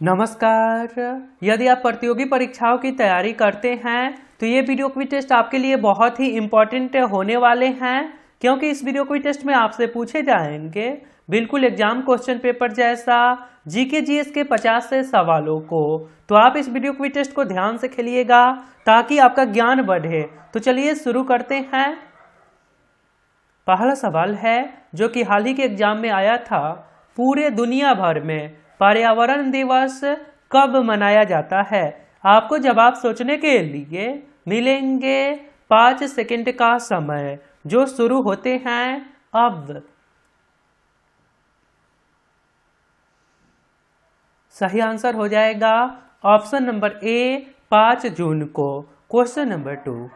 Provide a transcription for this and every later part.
नमस्कार। यदि आप प्रतियोगी परीक्षाओं की तैयारी करते हैं तो ये वीडियो क्विज टेस्ट आपके लिए बहुत ही इम्पोर्टेंट होने वाले हैं, क्योंकि इस वीडियो क्विज टेस्ट में आपसे पूछे जाएंगे बिल्कुल एग्जाम क्वेश्चन पेपर जैसा जीके जीएस के 50 से सवालों को। तो आप इस वीडियो क्विज टेस्ट को ध्यान से खेलिएगा ताकि आपका ज्ञान बढ़े। तो चलिए शुरू करते हैं। पहला सवाल है जो कि हाल ही के एग्जाम में आया था, पूरे दुनिया भर में पर्यावरण दिवस कब मनाया जाता है? आपको जवाब सोचने के लिए मिलेंगे 5 सेकंड का समय जो शुरू होते हैं अब। सही आंसर हो जाएगा ऑप्शन नंबर ए 5 जून को। क्वेश्चन नंबर 2,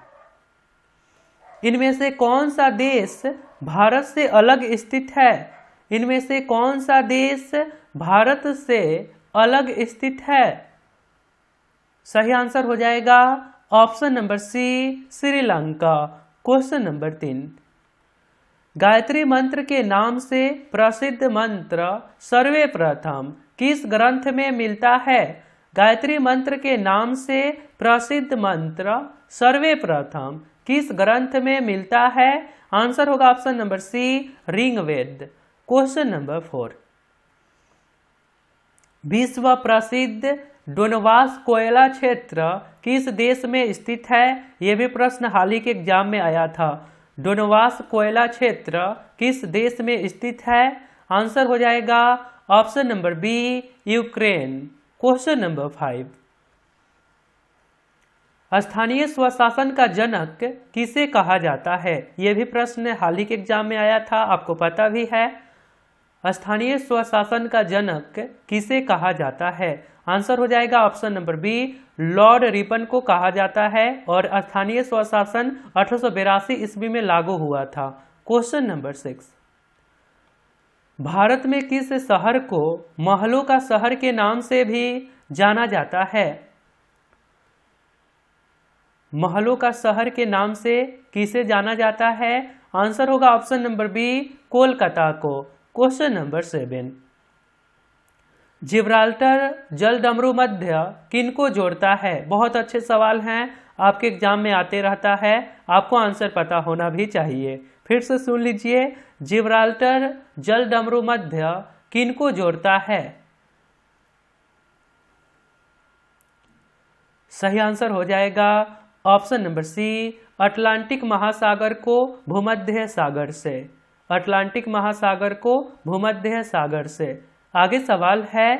इनमें से कौन सा देश भारत से अलग स्थित है? इनमें से कौन सा देश भारत से अलग स्थित है? सही आंसर हो जाएगा option number C Sri Lanka. Question number 3, Gayatri मंत्र के नाम से प्रसिद्ध मंत्र सर्वप्रथम किस ग्रंथ में मिलता है? गायत्री मंत्र के नाम से प्रसिद्ध मंत्र सर्वप्रथम किस ग्रंथ में मिलता है? आंसर होगा option number C Rigveda. Question number 4, विश्व प्रसिद्ध डोनबास कोयला क्षेत्र किस देश में स्थित है? यह भी प्रश्न हाल ही के एग्जाम में आया था। डोनबास कोयला क्षेत्र किस देश में स्थित है? आंसर हो जाएगा option number B Ukraine. Question number 5, स्थानीय स्वशासन का जनक किसे कहा जाता है? यह भी प्रश्न हाल ही के एग्जाम में आया था, आपको पता भी है। स्थानीय स्वशासन का जनक किसे कहा जाता है? आंसर हो जाएगा option number B Lord Ripon को कहा जाता है, और स्थानीय स्वशासन 1882 ईस्वी में लागू हुआ था। क्वेश्चन नंबर 6, भारत में किस शहर को महलों का शहर के नाम से भी जाना जाता है? महलों का शहर के नाम से किसे जाना जाता है? आंसर होगा ऑप्शन नंबर बी कोलकाता को। क्वेश्चन नंबर 7, जिब्राल्टर जलडमरू मध्य किनको जोड़ता है? बहुत अच्छे सवाल हैं, आपके एग्जाम में आते रहता है, आपको आंसर पता होना भी चाहिए। फिर से सुन लीजिए, जिब्राल्टर जलडमरू मध्य किनको जोड़ता है? सही आंसर हो जाएगा ऑप्शन नंबर सी अटलांटिक महासागर को भूमध्य सागर से। अटलांटिक महासागर को भूमध्य सागर से। आगे सवाल है,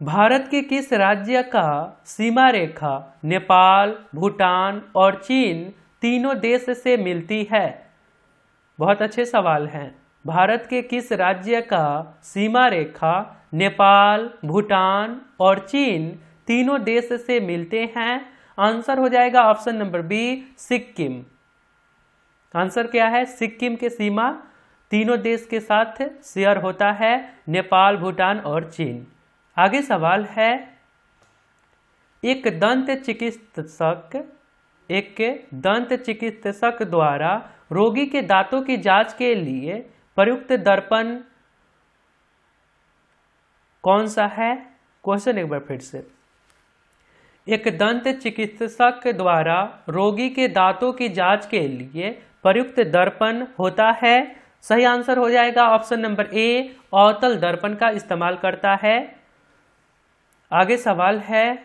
भारत के किस राज्य का सीमा रेखा नेपाल, भूटान और चीन तीनों देश से मिलती है? बहुत अच्छे सवाल हैं। भारत के किस राज्य का सीमा रेखा नेपाल, भूटान और चीन तीनों देश से मिलते हैं? आंसर हो जाएगा option number B Sikkim. Answer क्या है? सिक्किम के सीमा तीनों देश के साथ शेयर होता है, नेपाल, भूटान और चीन। आगे सवाल है, एक दंत चिकित्सक द्वारा रोगी के दांतों की जांच के लिए प्रयुक्त दर्पण कौन सा है? क्वेश्चन एक बार फिर से, एक दंत चिकित्सक द्वारा रोगी के दांतों की जांच के लिए प्रयुक्त दर्पण होता है? सही आंसर हो जाएगा ऑप्शन नंबर ए अवतल दर्पण का इस्तेमाल करता है। आगे सवाल है,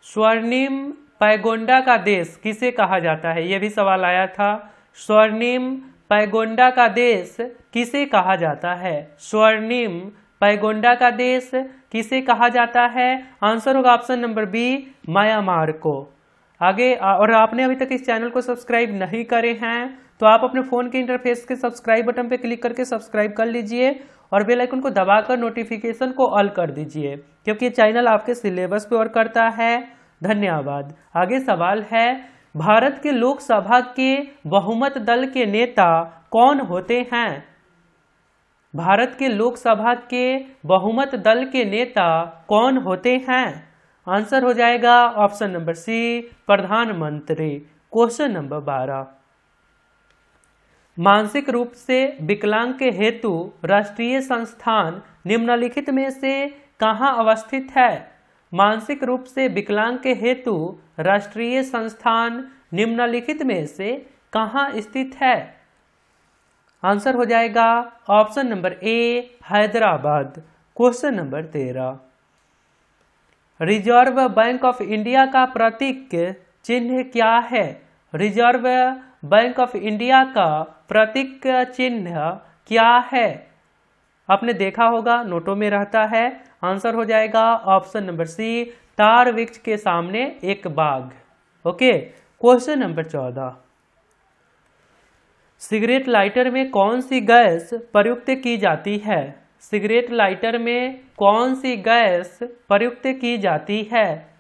स्वर्णिम पैगोंडा का देश किसे कहा जाता है? यह भी सवाल आया था। स्वर्णिम पैगोंडा का देश किसे कहा जाता है? स्वर्णिम पैगोंडा का देश किसे कहा जाता है? आंसर होगा ऑप्शन नंबर बी म्यांमार को। आगे, और आपने अभी तक इस चैनल को सब्सक्राइब नहीं करे हैं तो आप अपने फोन के इंटरफेस के सब्सक्राइब बटन पर क्लिक करके सब्सक्राइब कर लीजिए और बेल आइकन को दबाकर नोटिफिकेशन को ऑल कर दीजिए, क्योंकि ये चैनल आपके सिलेबस पे वर्क करता है। धन्यवाद। आगे सवाल है, भारत के लोकसभा के बहुमत दल के नेता कौन होते हैं? भारत के लोकसभा के बहुमत दल के नेता कौन होते हैं? आंसर हो जाएगा ऑप्शन नंबर सी प्रधानमंत्री। क्वेश्चन नंबर 12, मानसिक रूप से विकलांग के हेतु राष्ट्रीय संस्थान निम्नलिखित में से कहाँ अवस्थित है? मानसिक रूप से विकलांग के हेतु राष्ट्रीय संस्थान निम्नलिखित में से कहाँ स्थित है? आंसर हो जाएगा option number A Hyderabad. Question number 13, reserve bank of India का प्रतीक चिन्ह क्या है? रिजर्व बैंक ऑफ इंडिया का प्रतीक चिन्ह क्या है? आपने देखा होगा, नोटों में रहता है। आंसर हो जाएगा ऑप्शन नंबर सी, तार वृक्ष के सामने एक बाघ। Okay. Question number 14, cigarette lighter में कौन सी गैस प्रयुक्त की जाती है? सिगरेट लाइटर में कौन सी गैस प्रयुक्त की जाती है?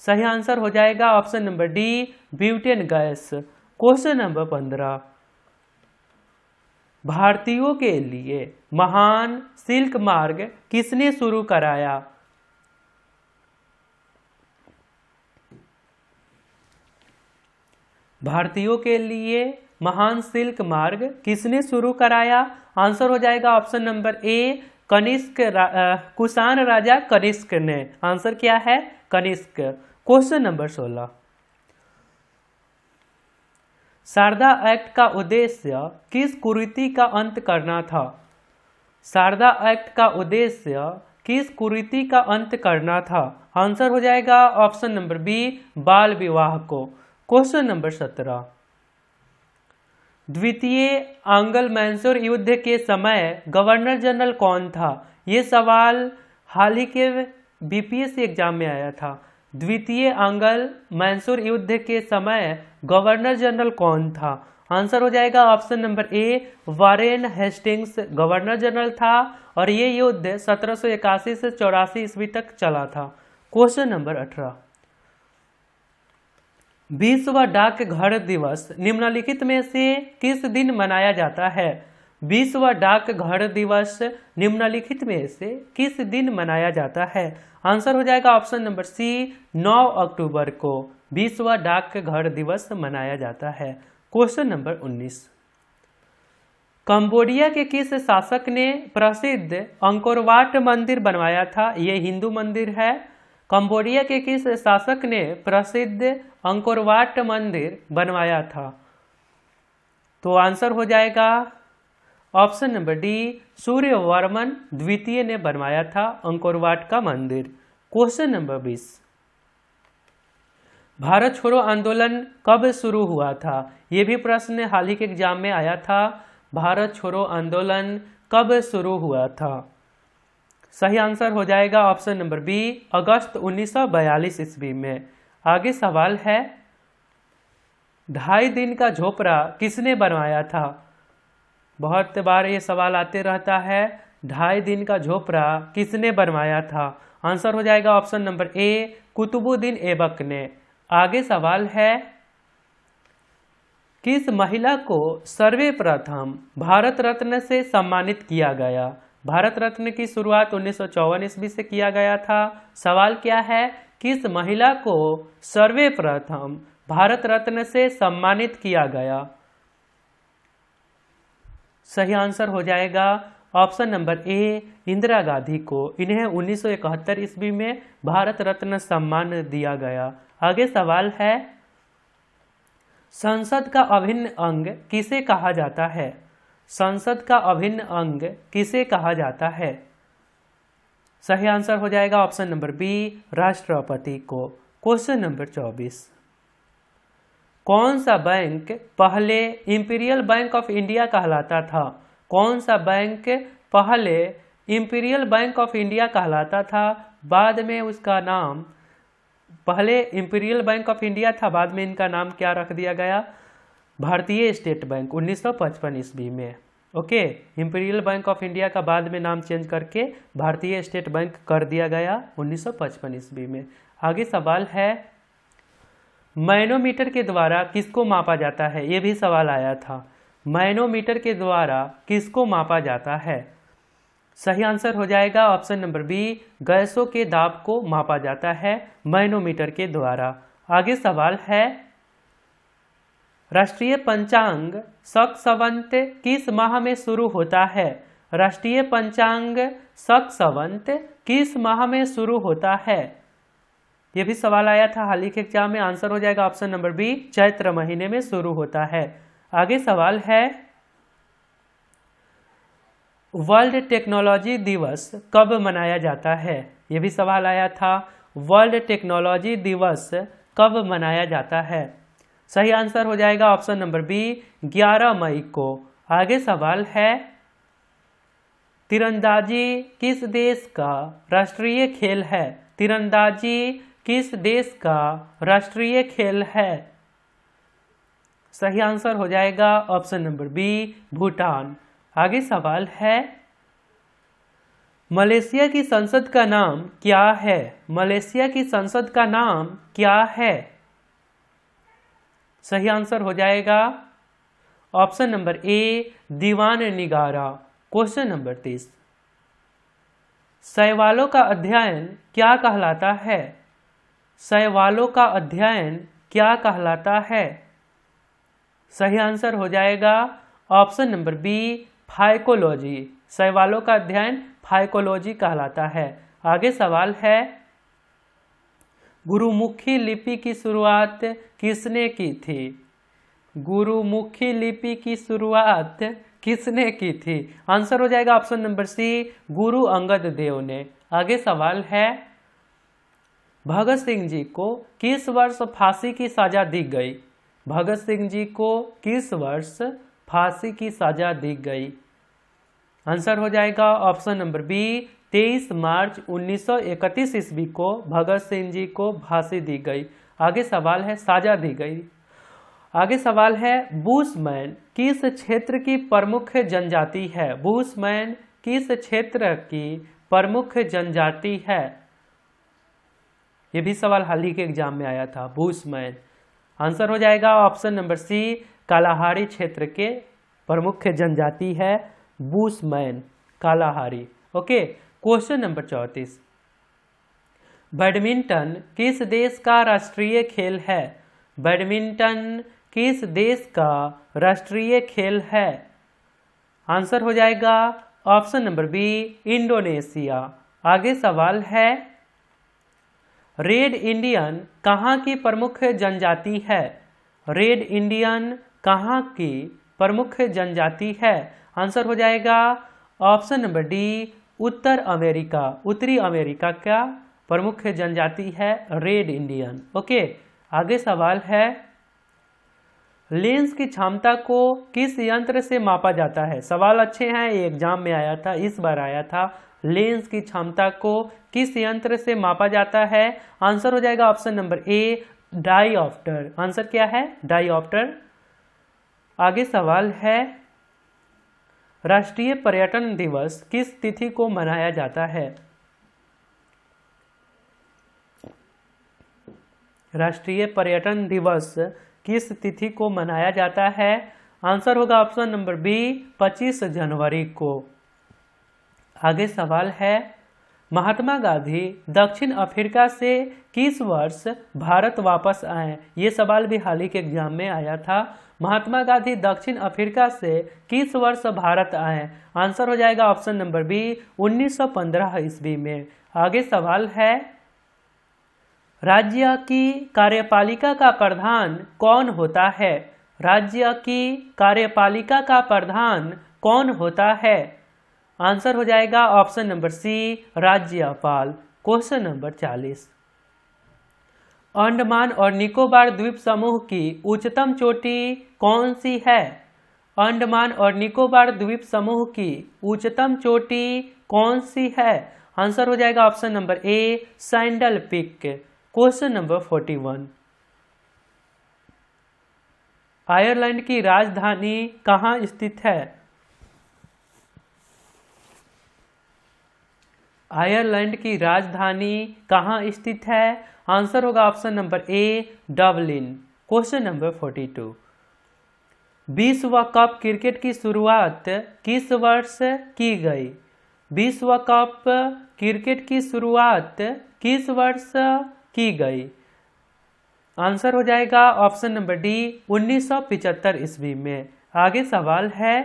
सही आंसर हो जाएगा option number D, butane gas. Question number 15, भारतीयों के लिए महान सिल्क मार्ग किसने शुरू कराया? भारतीयों के लिए महान सिल्क मार्ग किसने शुरू कराया? आंसर हो जाएगा option number A, Kanishka Kushan राजा कनिष्क ने। आंसर क्या है? Kanishka. Question number 16, Sarda act का उद्देश्य किस कुरीति का अंत करना था? शारदा एक्ट का उद्देश्य किस कुरीति का अंत करना था? आंसर हो जाएगा ऑप्शन नंबर बी, बाल विवाह को। क्वेश्चन नंबर 17, द्वितीय आंग्ल मैसूर युद्ध के समय गवर्नर जनरल कौन था? ये सवाल हाल ही के बीपीएससी एग्जाम में आया था। द्वितीय आंग्ल मैसूर युद्ध के समय गवर्नर जनरल कौन था? आंसर हो जाएगा ऑप्शन नंबर ए, वारेन हेस्टिंग्स गवर्नर जनरल था और ये युद्ध 1781 से 84 ईस्वी तक चला था। क्वेश्चन नंबर 18, विश्व डाकघर दिवस निम्नलिखित में से किस दिन मनाया जाता है? विश्व डाकघर दिवस निम्नलिखित में से किस दिन मनाया जाता है? आंसर हो जाएगा ऑप्शन नंबर सी, 9 अक्टूबर को विश्व डाकघर दिवस मनाया जाता है। क्वेश्चन नंबर 19, कंबोडिया के किस शासक ने प्रसिद्ध अंकोरवाट मंदिर बनवाया था? ये हिंदू मंदिर है। कंबोडिया के किस शासक ने प्रसिद्ध अंकोरवाट मंदिर बनवाया था? तो आंसर हो जाएगा ऑप्शन नंबर डी, सूर्यवर्मन द्वितीय ने बनवाया था अंकोरवाट का मंदिर। क्वेश्चन नंबर 20, भारत छोड़ो आंदोलन कब शुरू हुआ था? ये भी प्रश्न हाल ही के एग्जाम में आया था। भारत छोड़ो आंदोलन कब शुरू हुआ था? सही आंसर हो जाएगा ऑप्शन नंबर बी, अगस्त 1942 ईस्वी में। आगे सवाल है, 2.5 दिन का झोपड़ा किसने बनवाया था? बहुत बार ये सवाल आते रहता है, 2.5 दिन का झोपड़ा किसने बनवाया था? आंसर हो जाएगा option number A, Qutubuddin Aibak ने। आगे सवाल है, किस महिला को सर्वप्रथम भारत रत्न से सम्मानित किया गया? भारत रत्न की शुरुआत 1954 ईस्वी से किया गया था। सवाल क्या है, किस महिला को सर्वप्रथम भारत रत्न से सम्मानित किया गया? सही आंसर हो जाएगा ऑप्शन नंबर ए, इंदिरा गांधी को। इन्हें 1971 ईस्वी में भारत रत्न सम्मान दिया गया। आगे सवाल है, संसद का अभिन्न अंग किसे कहा जाता है? संसद का अभिन्न अंग किसे कहा जाता है? सही आंसर हो जाएगा ऑप्शन नंबर बी, राष्ट्रपति को। क्वेश्चन नंबर 24, कौन सा बैंक पहले इंपीरियल बैंक ऑफ इंडिया कहलाता था? कौन सा बैंक पहले इंपीरियल बैंक ऑफ इंडिया कहलाता था? बाद में उसका नाम, पहले इंपीरियल बैंक ऑफ इंडिया था, बाद में इनका नाम क्या रख दिया गया? भारतीय स्टेट बैंक 1955 ईस्वी में। Okay, imperial bank of India का बाद में नाम चेंज करके भारतीय स्टेट बैंक कर दिया गया 1955 ईस्वी में। आगे सवाल है, मैनोमीटर के द्वारा किसको मापा जाता है? ये भी सवाल आया था। मैनोमीटर के द्वारा किसको मापा जाता है? सही आंसर हो जाएगा ऑप्शन नंबर बी, गैसों के दाब को मापा जाता है मैनोमीटर के द्वारा। आगे सवाल है, राष्ट्रीय पंचांग शक संवत किस माह में शुरू होता है? राष्ट्रीय पंचांग शक संवत किस माह में शुरू होता है? यह भी सवाल आया था हाल ही के एग्जाम में। आंसर हो जाएगा ऑप्शन नंबर बी, चैत्र महीने में शुरू होता है। आगे सवाल है, वर्ल्ड टेक्नोलॉजी दिवस कब मनाया जाता है? यह भी सवाल आया था, वर्ल्ड टेक्नोलॉजी दिवस कब मनाया जाता है? सही आंसर हो जाएगा ऑप्शन नंबर बी, 11 मई को। आगे सवाल है, तीरंदाजी किस देश का राष्ट्रीय खेल है? तीरंदाजी किस देश का राष्ट्रीय खेल है? सही आंसर हो जाएगा ऑप्शन नंबर बी, भूटान। आगे सवाल है, मलेशिया की संसद का नाम क्या है? मलेशिया की संसद का नाम क्या है? सही आंसर हो जाएगा ऑप्शन नंबर ए, दीवान निगारा। क्वेश्चन नंबर 30, शैवालों का अध्ययन क्या कहलाता है? शैवालों का अध्ययन क्या कहलाता है? सही आंसर हो जाएगा ऑप्शन नंबर बी, फाइकोलॉजी। शैवालों का अध्ययन फाइकोलॉजी कहलाता है। आगे सवाल है, गुरुमुखी लिपि की शुरुआत किसने की थी? गुरुमुखी लिपि की शुरुआत किसने की थी? आंसर हो जाएगा ऑप्शन नंबर सी, गुरु अंगद देव ने। आगे सवाल है, भगत सिंह जी को किस वर्ष फांसी की सजा दी गई? भगत सिंह जी को किस वर्ष फांसी की सजा दी गई? आंसर हो जाएगा ऑप्शन नंबर बी, 23 मार्च 1931 ईस्वी को भगत सिंह जी को फांसी दी गई। आगे सवाल है, सजा दी गई। आगे सवाल है, बुशमैन किस क्षेत्र की प्रमुख जनजाति है? बुशमैन किस क्षेत्र की प्रमुख जनजाति है? यह भी सवाल हाल ही के एग्जाम में आया था, बुशमैन। आंसर हो जाएगा ऑप्शन नंबर सी, कालाहारी क्षेत्र के प्रमुख जनजाति है bushman, Kalahari. Okay, question number 34, badminton किस देश का राष्ट्रीय खेल है? बैडमिंटन किस देश का राष्ट्रीय खेल है? आंसर हो जाएगा ऑप्शन नंबर बी, इंडोनेशिया। आगे सवाल है, रेड इंडियन कहाँ की प्रमुख जनजाति है? रेड इंडियन कहाँ की प्रमुख जनजाति है? आंसर हो जाएगा ऑप्शन नंबर डी, उत्तर अमेरिका। उत्तरी अमेरिका का प्रमुख जनजाति है रेड इंडियन। ओके, आगे सवाल है, लेंस की क्षमता को किस यंत्र से मापा जाता है? सवाल अच्छे हैं, ये एग्जाम में आया था, इस बार आया था। लेंस की क्षमता को किस यंत्र से मापा जाता है? आंसर हो जाएगा ऑप्शन नंबर ए, डाईऑप्टर। आंसर क्या है? डाईऑप्टर। आगे सवाल है, राष्ट्रीय पर्यटन दिवस किस तिथि को मनाया जाता है? राष्ट्रीय पर्यटन दिवस किस तिथि को मनाया जाता है? आंसर होगा ऑप्शन नंबर बी, 25 जनवरी को। आगे सवाल है, महात्मा गांधी दक्षिण अफ्रीका से किस वर्ष भारत वापस आए? ये सवाल भी हाल ही के एग्जाम में आया था। महात्मा गांधी दक्षिण अफ्रीका से किस वर्ष भारत आए? आंसर हो जाएगा ऑप्शन नंबर बी, 1915 ईस्वी में। आगे सवाल है, राज्य की कार्यपालिका का प्रधान कौन होता है? राज्य की कार्यपालिका का प्रधान कौन होता है? आंसर हो जाएगा ऑप्शन नंबर सी, राज्यपाल। क्वेश्चन नंबर 40, अंडमान और निकोबार द्वीप समूह की उच्चतम चोटी कौन सी है? अंडमान और निकोबार द्वीप समूह की उच्चतम चोटी कौन सी है? आंसर हो जाएगा ऑप्शन नंबर ए, sandal peak. Question number 41, Ireland की राजधानी कहाँ स्थित है? आयरलैंड की राजधानी कहाँ स्थित है? आंसर होगा ऑप्शन नंबर ए, डबलिन। क्वेश्चन नंबर 42, विश्व कप क्रिकेट की शुरुआत किस वर्ष की गई? विश्व कप क्रिकेट की शुरुआत किस वर्ष की गई? आंसर हो जाएगा ऑप्शन नंबर डी 1975 ईस्वी में। आगे सवाल है,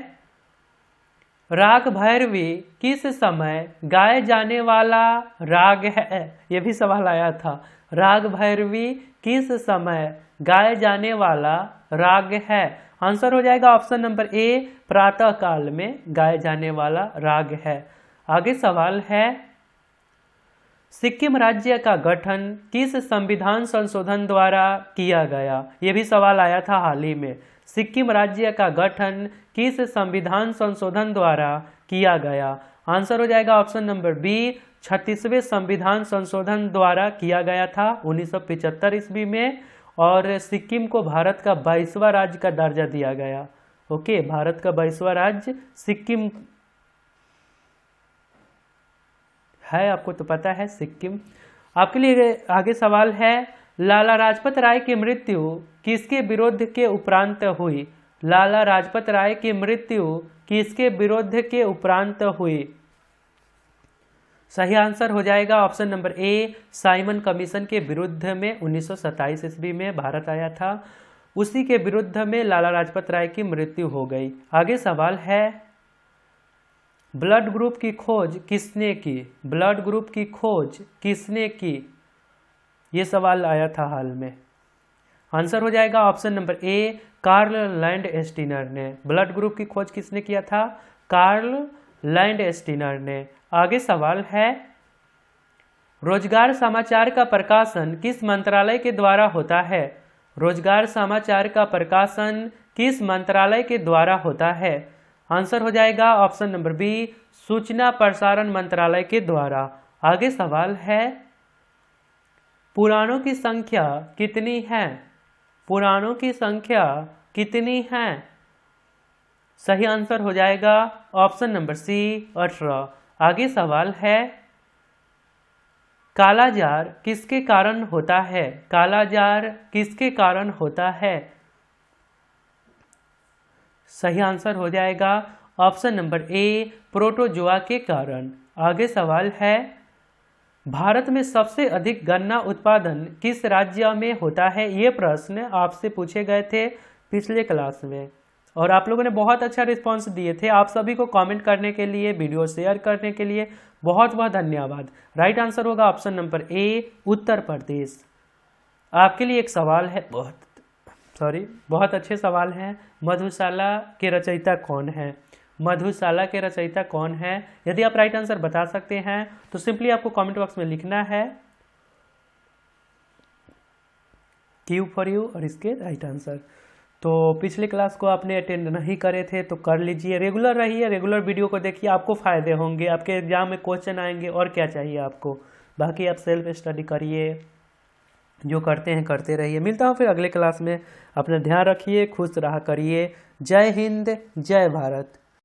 राग भैरवी किस समय गाए जाने वाला राग है? यह भी सवाल आया था। राग भैरवी किस समय गाए जाने वाला राग है? आंसर हो जाएगा ऑप्शन नंबर ए प्रातः काल में गाए जाने वाला राग है। आगे सवाल है, सिक्किम राज्य का गठन किस संविधान संशोधन द्वारा किया गया? यह भी सवाल आया था हाल ही में। सिक्किम राज्य का गठन किस संविधान संशोधन द्वारा किया गया? आंसर हो जाएगा ऑप्शन नंबर बी 36वें संविधान संशोधन द्वारा किया गया था 1975 ईस्वी में। और सिक्किम को भारत का 22वां राज्य का दर्जा दिया गया। ओके, भारत का 22वां राज्य सिक्किम है, आपको तो पता है सिक्किम। आपके लिए आगे सवाल है, लाला लाजपत राय की मृत्यु किसके विरोध के उपरांत हुई? लाला लाजपत राय की मृत्यु किसके विरोध के उपरांत हुई? सही आंसर हो जाएगा option number A Simon commission के विरुद्ध में 1927 ईस्वी में भारत आया था। उसी के विरुद्ध में लाला लाजपत राय की मृत्यु हो गई। आगे सवाल है, ब्लड ग्रुप की खोज किसने की? ब्लड ग्रुप की खोज किसने की? ये सवाल आया था हाल में। आंसर हो जाएगा option number A Karl Landsteiner ने। ब्लड ग्रुप की खोज किसने किया था? कार्ल लैंडस्टीनर ने। आगे सवाल है, रोजगार समाचार का प्रकाशन किस मंत्रालय के द्वारा होता है? रोजगार समाचार का प्रकाशन किस मंत्रालय के द्वारा होता है? आंसर हो जाएगा ऑप्शन नंबर बी सूचना प्रसारण मंत्रालय के द्वारा। आगे सवाल है, पुराणों की संख्या कितनी है? पुराणों की संख्या कितनी है? सही आंसर हो जाएगा ऑप्शन नंबर सी 18। आगे सवाल है, कालाजार किसके कारण होता है? कालाजार किसके कारण होता है? सही आंसर हो जाएगा ऑप्शन नंबर ए प्रोटोजोआ के कारण। आगे सवाल है, भारत में सबसे अधिक गन्ना उत्पादन किस राज्य में होता है? ये प्रश्न आपसे पूछे गए थे पिछले क्लास में और आप लोगों ने बहुत अच्छा रिस्पांस दिए थे। आप सभी को कमेंट करने के लिए, वीडियो शेयर करने के लिए बहुत बहुत धन्यवाद। राइट आंसर होगा ऑप्शन नंबर ए उत्तर प्रदेश। आपके लिए एक सवाल है, बहुत अच्छे सवाल हैं। मधुशाला के रचयिता कौन है? मधुशाला के रचयिता कौन है? यदि आप राइट आंसर बता सकते हैं तो सिंपली आपको कमेंट बॉक्स में लिखना है क्यू फॉर यू और इसके राइट आंसर। तो पिछले क्लास को आपने अटेंड नहीं करे थे तो कर लीजिए, रेगुलर रहिए, रेगुलर वीडियो को देखिए, आपको फायदे होंगे, आपके एग्जाम में क्वेश्चन आएंगे और क्या चाहिए आपको। बाकी आप सेल्फ स्टडी करिए, जो करते हैं करते रहिए। मिलता हूँ फिर अगले क्लास में। अपना ध्यान रखिए, खुश रहा करिए। जय हिंद, जय भारत।